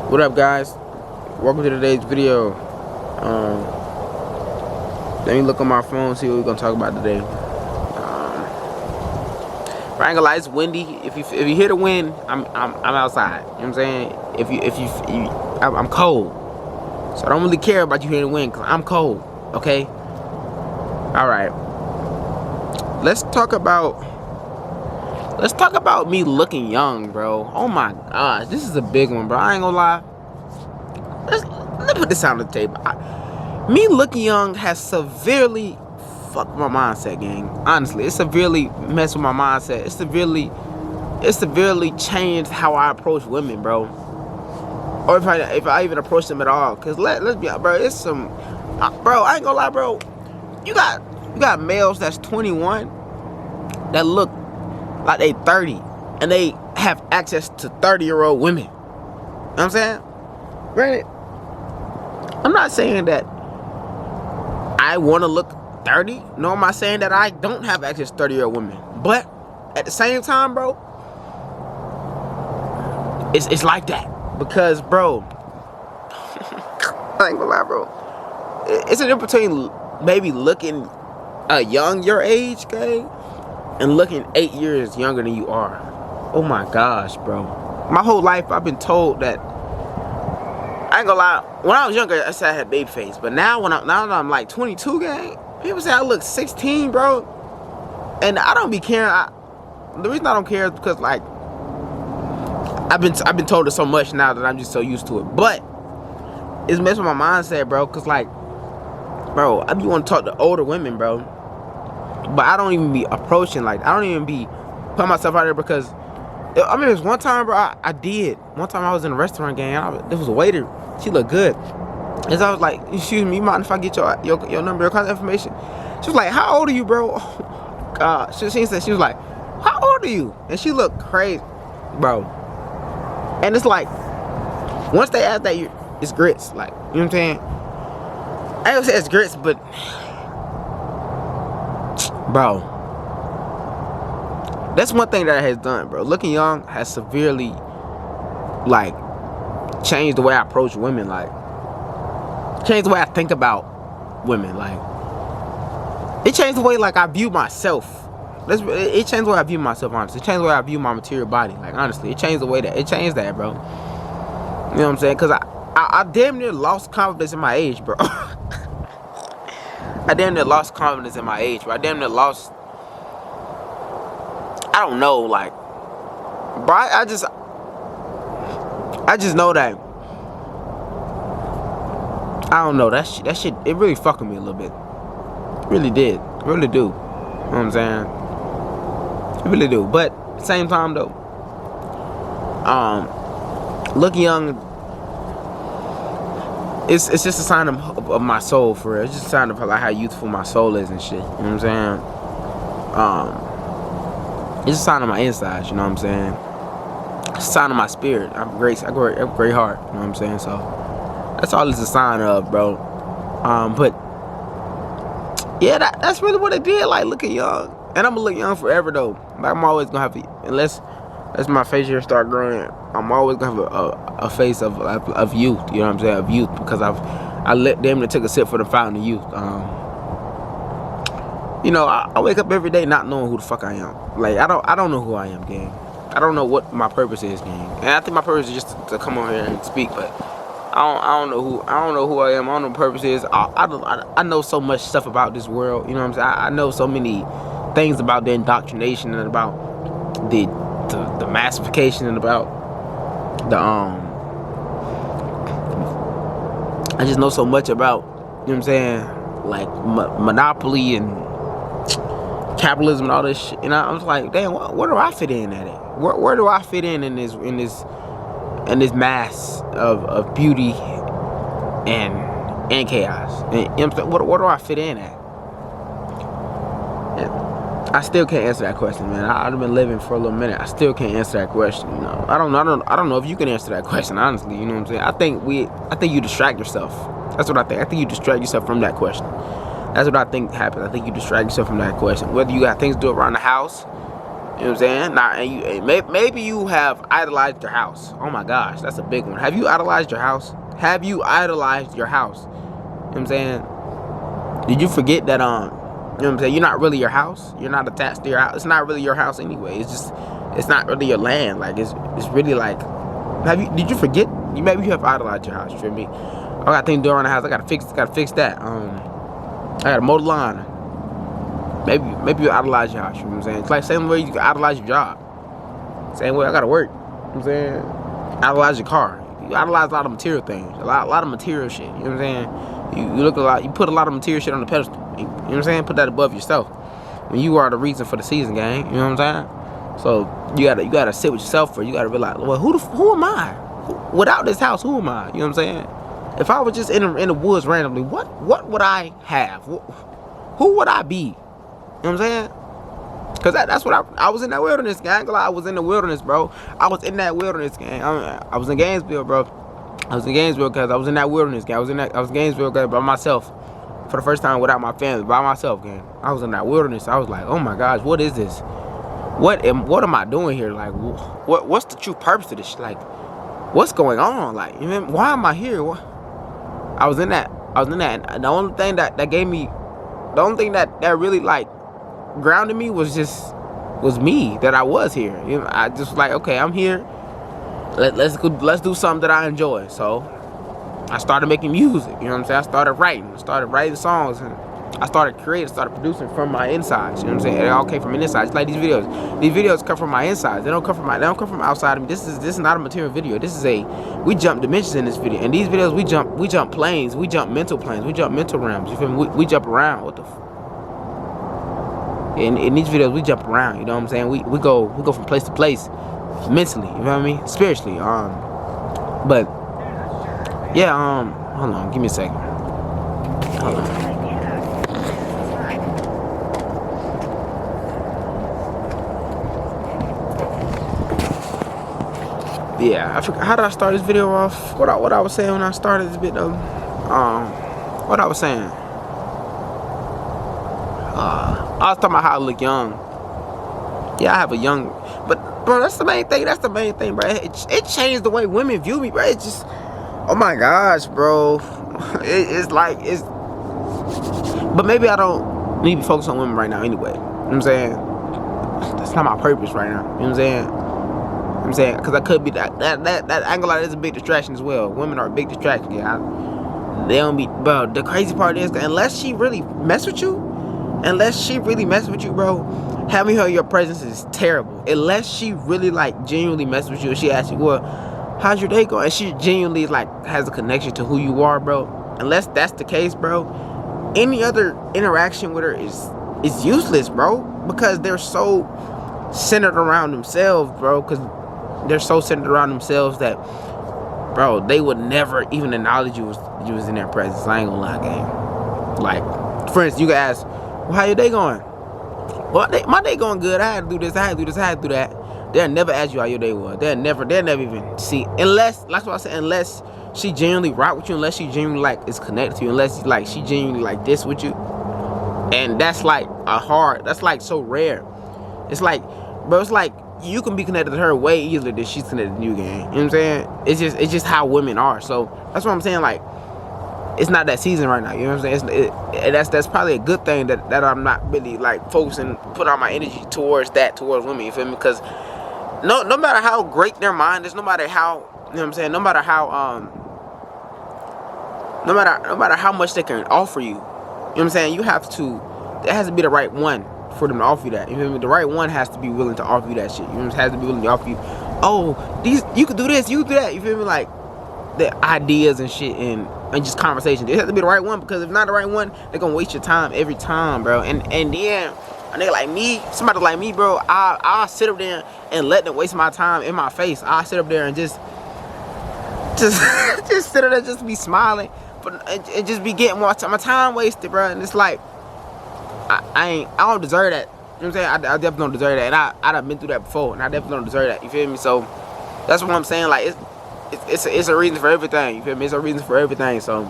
What up, guys? Welcome to today's video. Let me look on my phone, see what we're gonna talk about today. But I ain't gonna lie, it's windy. If you hear the wind, I'm outside. You know what I'm saying? I'm cold, so I don't really care about you hearing the wind, cause I'm cold. Okay. All right. Let's talk about me looking young, bro. Oh my gosh, this is a big one, bro. I ain't gonna lie. Let me put this on the table. Me looking young has severely fucked my mindset, gang. Honestly, it severely messed with my mindset. It severely changed how I approach women, bro. Or if I even approach them at all. Cause let's be honest, bro. It's some, bro. I ain't gonna lie, bro. You got males that's 21 that look like they 30 and they have access to 30-year-old women. You know what I'm saying? Granted, I'm not saying that I want to look 30, nor am I saying that I don't have access to 30-year-old women. But at the same time, bro, it's like that. Because, bro, I ain't gonna lie, bro. It's a difference between maybe looking young your age, okay, and looking 8 years younger than you are. Oh my gosh, bro. My whole life I've been told that. I ain't gonna lie. When I was younger, I said I had baby face, but now now that I'm like 22, gang, people say I look 16, bro. And I don't be caring. The reason I don't care is because, like, I've been told it so much now that I'm just so used to it. But it's messing with my mindset, bro. Cause, like, bro, I be want to talk to older women, bro. But I don't even be approaching, like, I don't even be putting myself out there because, I mean, there's one time, bro, I did. One time I was in a restaurant, gang. There was a waiter. She looked good. And so I was like, excuse me, you mind if I get your number, your contact information? She was like, how old are you, bro? Oh, God. She said, she was like, how old are you? And she looked crazy, bro. And it's like, once they ask that, it's grits. Like, you know what I'm saying? I ain't gonna say it's grits, but, bro, that's one thing that it has done, bro. Looking young has severely, like, changed the way I approach women. Like, changed the way I think about women. Like, it changed the way, like, I view myself. It changed the way I view myself, honestly. It changed the way I view my material body. Like, honestly, it changed the way that, bro. You know what I'm saying? Because I damn near lost confidence in my age, bro. I damn near lost confidence in my age, bro. I damn near lost, I don't know, like, bro, I just know that, I don't know, that shit, it really fucked with me a little bit. It really did. It really do. You know what I'm saying? It really do. But at the same time, though, looking young, it's just a sign of my soul, for real. It's just a sign of like how youthful my soul is and shit. You know what I'm saying? It's a sign of my insides, you know what I'm saying? It's a sign of my spirit. I have a great heart, you know what I'm saying? So that's all it's a sign of, bro. But yeah, that's really what it did, like, looking young. And I'm gonna look young forever, though. Like, I'm always gonna have to, unless my face here start growing, I'm always gonna have a face of youth, you know what I'm saying? Of youth, because I let them that took a sip for the fountain of youth. You know, I wake up every day not knowing who the fuck I am. Like, I don't know who I am, gang. I don't know what my purpose is, gang. And I think my purpose is just to come on here and speak, but I don't know who I am. I don't know what my purpose is. I know so much stuff about this world, you know what I'm saying? I know so many things about the indoctrination and about the massification and about the I just know so much about, you know what I'm saying, like monopoly and capitalism and all this shit. And I was like, damn, where do I fit in at it? Where do I fit in this mass of beauty and chaos? And, you know what I'm saying? Where do I fit in at? And I still can't answer that question, man. I've been living for a little minute. I still can't answer that question. You know, I don't know if you can answer that question, honestly. You know what I'm saying? I think you distract yourself. That's what I think. I think you distract yourself from that question. That's what I think happens. I think you distract yourself from that question. Whether you got things to do around the house, You know what I'm saying? Now, and maybe you have idolized your house. Oh my gosh, that's a big one. Have you idolized your house? Have you idolized your house? You know what I'm saying? Did you forget that, you know what I'm saying? You're not really your house. You're not attached to your house. It's not really your house anyway. It's not really your land. Like, it's really like, did you forget? Maybe you have idolized your house. You feel me? I got things doing around the house. I gotta fix that. I gotta mow the lawn. Maybe you idolize your house, you know what I'm saying? It's like same way you can idolize your job. Same way I gotta work, you know what I'm saying? Idolize your car. You idolize a lot of material things, a lot of material shit, you know what I'm saying? You look a lot, you put a lot of material shit on the pedestal, you know what I'm saying? Put that above yourself. When you are the reason for the season, gang, you know what I'm saying? So you gotta sit with yourself first. You gotta realize, well, who am I? Without this house, who am I? You know what I'm saying? If I was just in the woods randomly, what would I have? Who would I be? You know what I'm saying? Because that's what I was in that wilderness, gang. I was in the wilderness, bro. I was in that wilderness, gang. I was in Gainesville, bro. I was in Gainesville because I was in that wilderness, gang. I was in Gainesville by myself for the first time without my family, by myself, gang. I was in that wilderness. I was like, oh my gosh, what is this? What am I doing here? Like, what's the true purpose of this? Like, what's going on? Like, you know, why am I here? I was in that. And the only thing that gave me, the only thing that really like grounded me was me, that I was here. You know, I just like, okay, I'm here. Let's do something that I enjoy. So I started making music. You know what I'm saying? I started writing songs, and I started creating, started producing from my insides. You know what I'm saying? It all came from inside. It's like these videos. These videos come from my insides. They don't come from outside of me. This is not a material video. This is we jump dimensions in this video. In these videos, we jump planes. We jump mental planes. We jump mental realms. You feel me? We jump around. What the in these videos, we jump around, you know what I'm saying? We go from place to place, mentally, you know what I mean? Spiritually, but yeah, hold on, give me a second. Hold on. Yeah, I forgot, how did I start this video off? What I was saying when I started this video, what I was saying. I was talking about how I look young. Yeah, I have a young, but bro, that's the main thing. Bro. It changed the way women view me, bro. It's just, oh my gosh, bro. But maybe I don't need to focus on women right now anyway. You know what I'm saying? That's not my purpose right now. You know what I'm saying? Because I could be that angle is a big distraction as well. Women are a big distraction. Yeah, they don't be, bro. The crazy part is, unless she really mess with you, bro, having her in your presence is terrible. Unless she really like genuinely messes with you, and she asks you, well, how's your day going? And she genuinely like has a connection to who you are, bro. Unless that's the case, bro, any other interaction with her is useless, bro, because they're so centered around themselves, bro. Because they're so centered around themselves that, bro, they would never even acknowledge you was in their presence. I ain't gonna lie, gang. Like, for instance, you can ask, well, how your day going? Well, my day going good. I had to do this, I had to do that. They'll never ask you how your day was. They'll never even see, unless, that's what I said, unless she genuinely rock with you, unless she genuinely like is connected to you, unless like she genuinely like this with you. And that's like that's like so rare. It's like, bro, it's like you can be connected to her way easier than she's connected to you, gang. You know what I'm saying? It's just how women are. So that's what I'm saying, like, it's not that season right now, you know what I'm saying? That's probably a good thing that I'm not really like focusing, put all my energy towards women, you feel me? Because no matter how great their mind is, no matter how, you know what I'm saying, no matter how much they can offer you, you know what I'm saying, there has to be the right one for them to offer you that, you feel me? The right one has to be willing to offer you that shit, you know what I'm saying? Has to be willing to offer you, oh, you could do this, you could do that, you feel me? Like, the ideas and shit and just conversation. It has to be the right one, because if not the right one, they're gonna waste your time every time, bro. And then a nigga like me, somebody like me, bro, I'll sit up there and let them waste my time in my face. I'll sit up there and just sit up there, just be smiling, and just be getting my time wasted, bro. And it's like, I don't deserve that. You know what I'm saying? I definitely don't deserve that. And I done been through that before, and I definitely don't deserve that. You feel me? So that's what I'm saying. Like, it's a reason for everything. You feel me? It's a reason for everything. So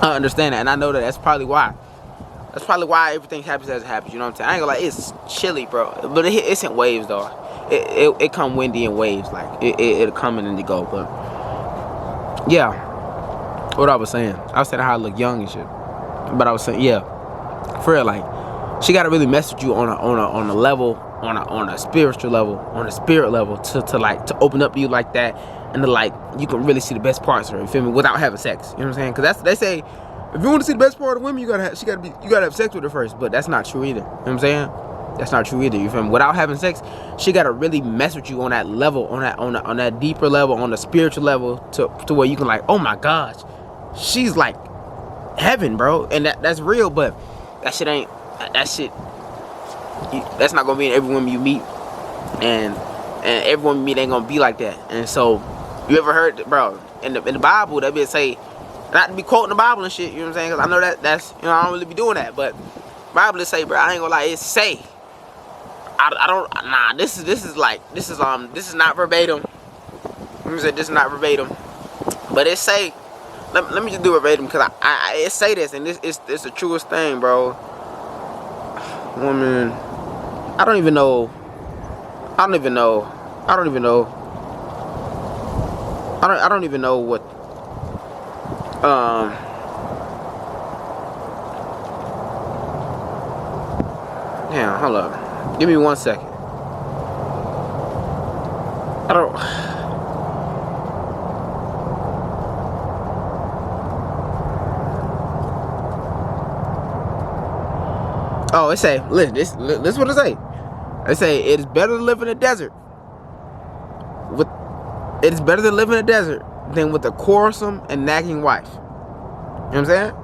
I understand that, and I know that that's probably why That's probably why everything happens as it happens. You know what I'm saying? I ain't gonna lie, it's chilly, bro. But it's in waves though. It come windy in waves. Like it'll come in and it go. But yeah, what I was saying how I look young and shit. But I was saying, yeah, for real, like she gotta really mess with you on a level, on a spiritual level, on a spirit level, to open up to you like that, and to like you can really see the best parts of her. You feel me? Without having sex. You know what I'm saying? Because they say, if you want to see the best part of women, you gotta have sex with her first. But that's not true either. You know what I'm saying? That's not true either. You feel me? Without having sex, she gotta really mess with you on that level, on that deeper level, on the spiritual level, to where you can like, oh my gosh, she's like heaven, bro. And that's real. But that shit ain't. That's not gonna be in every woman you meet, and every woman you meet ain't gonna be like that. And so, you ever heard, bro? In the Bible, that bitch say, not to be quoting the Bible and shit. You know what I'm saying? Because I know that's I don't really be doing that. But Bible say, bro, I ain't gonna lie, it say. I don't. Nah, this is not verbatim. Let me say this is not verbatim, but it say. Let me just do verbatim because it say this, and it's the truest thing, bro. Woman, I don't even know what damn, hold up. Give me 1 second. I don't Oh, it say, listen, this is what it say. It say, it is better to live in a desert than with a quarrelsome and nagging wife. You know what I'm saying?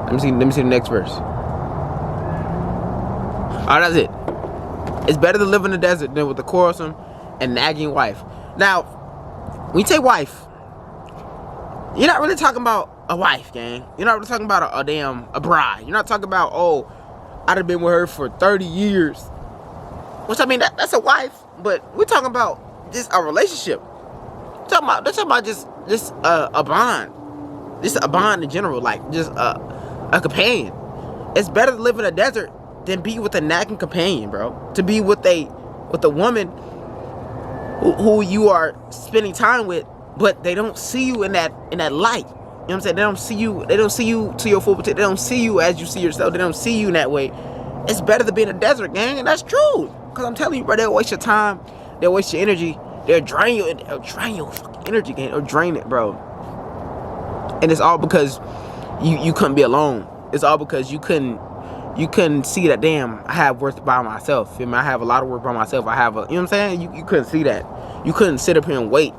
Let me see the next verse. Alright, that's it. It's better to live in the desert than with a quarrelsome and nagging wife. Now, when you say wife, you're not really talking about a wife, gang. You're not really talking about a bride. You're not talking about, oh, I'd have been with her for 30 years. Which, I mean, that's a wife, but we're talking about just a relationship. They're talking about just a bond. Just a bond in general, like just a companion. It's better to live in a desert than be with a nagging companion, bro. To be with a woman who you are spending time with, but they don't see you in that light. You know what I'm saying? They don't see you to your full potential. They don't see you as you see yourself. They don't see you in that way. It's better to be in a desert, gang, and that's true. Cause I'm telling you, bro, they'll waste your time, they'll waste your energy, they'll drain your fucking energy, gang. They'll drain it, bro. And it's all because you couldn't be alone. It's all because you couldn't see that, damn, I have worth by myself. I have a lot of work by myself. I have you know what I'm saying? You couldn't see that. You couldn't sit up here and wait.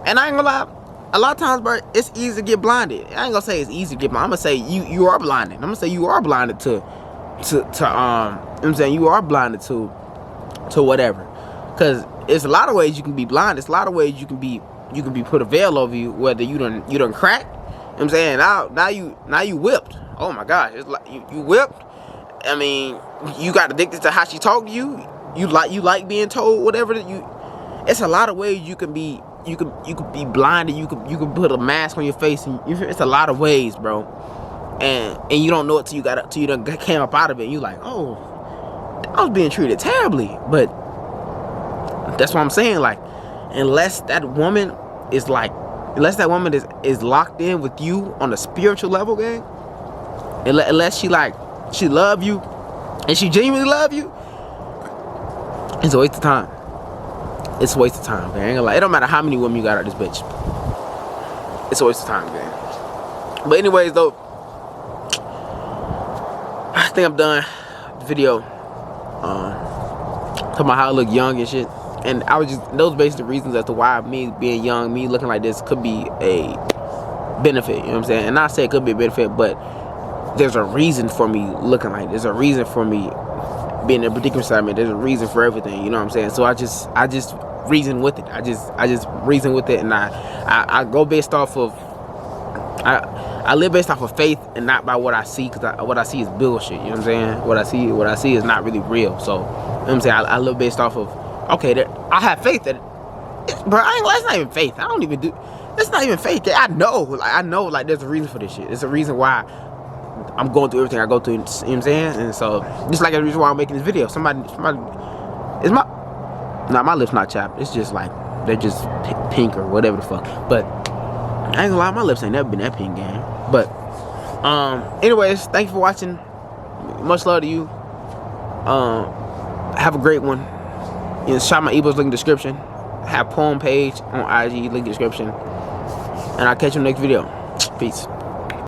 And I ain't gonna lie, a lot of times, bro, it's easy to get blinded. I ain't gonna say it's easy to get blinded. I'm gonna say you are blinded. I'm gonna say you are blinded to you know what I'm saying? You are blinded to whatever. Cause it's a lot of ways you can be blind. It's a lot of ways you can be put a veil over you, whether you done crack. You know what I'm saying? Now you whipped. Oh my gosh, it's like you whipped. I mean, you got addicted to how she talked to you. You like being told whatever that you. It's a lot of ways you can be blinded. You can put a mask on your face, and it's a lot of ways, bro. And you don't know it till you done came up out of it. And you like, oh, I was being treated terribly. But that's what I'm saying. Like, unless that woman is locked in with you on a spiritual level, gang. Unless she love you, and she genuinely love you, it's a waste of time. It's a waste of time, man. I ain't gonna lie. It don't matter how many women you got out this bitch. It's a waste of time, man. But anyways, though, I think I'm done the video. Talking about how I look young and shit. And I was just, those basic reasons as to why me being young, me looking like this could be a benefit. You know what I'm saying? And not say it could be a benefit, but there's a reason for me looking like this. There's a reason for me being in a particular assignment. There's a reason for everything. You know what I'm saying? So I just reason with it. I just reason with it, and I go based off of I live based off of faith and not by what I see, because what I see is bullshit. You know what I'm saying? What I see is not really real. So you know what I'm saying? I live based off of, okay, I have faith that, bro, it's not even faith. I don't even do It's not even fake. I know. Like, there's a reason for this shit. There's a reason why I'm going through everything I go through. You know what I'm saying? And so, just like the reason why I'm making this video. Somebody, is my lips not chapped. It's just like, they're just pink or whatever the fuck. But, I ain't gonna lie, my lips ain't never been that pink, gang. But, anyways, thank you for watching. Much love to you. Have a great one. You know, shop my ebooks, link in the description. Have poem page on IG, link in the description. And I'll catch you in the next video. Peace.